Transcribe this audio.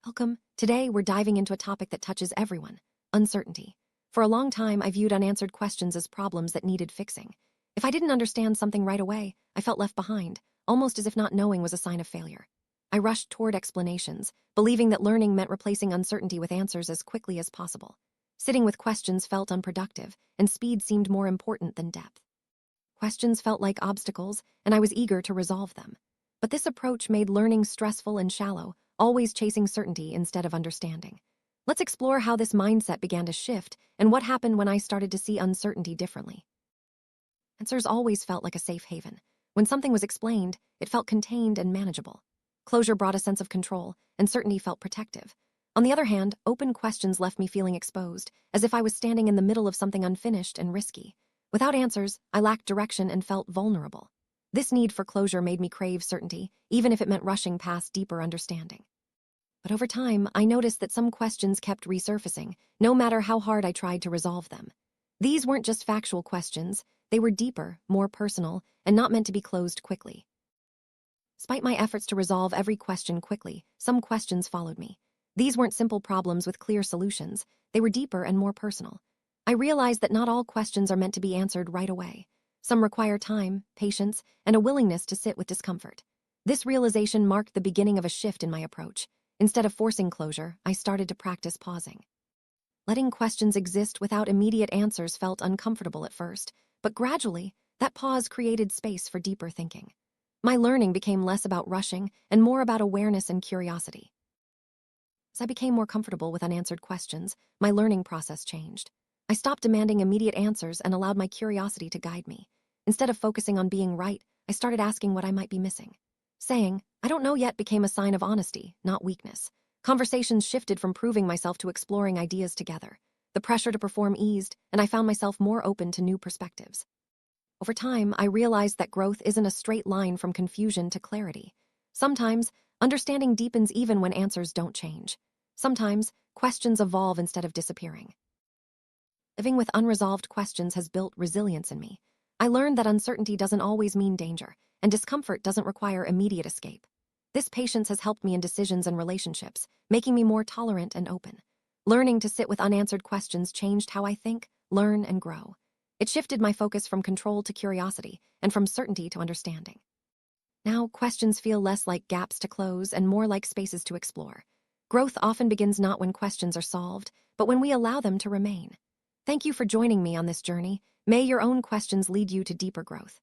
Welcome. Today, we're diving into a topic that touches everyone: uncertainty. For a long time, I viewed unanswered questions as problems that needed fixing. If I didn't understand something right away, I felt left behind, almost as if not knowing was a sign of failure. I rushed toward explanations, believing that learning meant replacing uncertainty with answers as quickly as possible. Sitting with questions felt unproductive, and speed seemed more important than depth. Questions felt like obstacles, and I was eager to resolve them. But this approach made learning stressful and shallow, always chasing certainty instead of understanding. Let's explore how this mindset began to shift and what happened when I started to see uncertainty differently. Answers always felt like a safe haven. When something was explained, it felt contained and manageable. Closure brought a sense of control, and certainty felt protective. On the other hand, open questions left me feeling exposed, as if I was standing in the middle of something unfinished and risky. Without answers, I lacked direction and felt vulnerable. This need for closure made me crave certainty, even if it meant rushing past deeper understanding. But over time, I noticed that some questions kept resurfacing, no matter how hard I tried to resolve them. These weren't just factual questions, they were deeper, more personal, and not meant to be closed quickly. Despite my efforts to resolve every question quickly, some questions followed me. These weren't simple problems with clear solutions, they were deeper and more personal. I realized that not all questions are meant to be answered right away. Some require time, patience, and a willingness to sit with discomfort. This realization marked the beginning of a shift in my approach. Instead of forcing closure, I started to practice pausing. Letting questions exist without immediate answers felt uncomfortable at first, but gradually, that pause created space for deeper thinking. My learning became less about rushing and more about awareness and curiosity. As I became more comfortable with unanswered questions, my learning process changed. I stopped demanding immediate answers and allowed my curiosity to guide me. Instead of focusing on being right, I started asking what I might be missing. Saying, "I don't know yet," became a sign of honesty, not weakness. Conversations shifted from proving myself to exploring ideas together. The pressure to perform eased, and I found myself more open to new perspectives. Over time, I realized that growth isn't a straight line from confusion to clarity. Sometimes, understanding deepens even when answers don't change. Sometimes, questions evolve instead of disappearing. Living with unresolved questions has built resilience in me. I learned that uncertainty doesn't always mean danger, and discomfort doesn't require immediate escape. This patience has helped me in decisions and relationships, making me more tolerant and open. Learning to sit with unanswered questions changed how I think, learn, and grow. It shifted my focus from control to curiosity, and from certainty to understanding. Now, questions feel less like gaps to close and more like spaces to explore. Growth often begins not when questions are solved, but when we allow them to remain. Thank you for joining me on this journey. May your own questions lead you to deeper growth.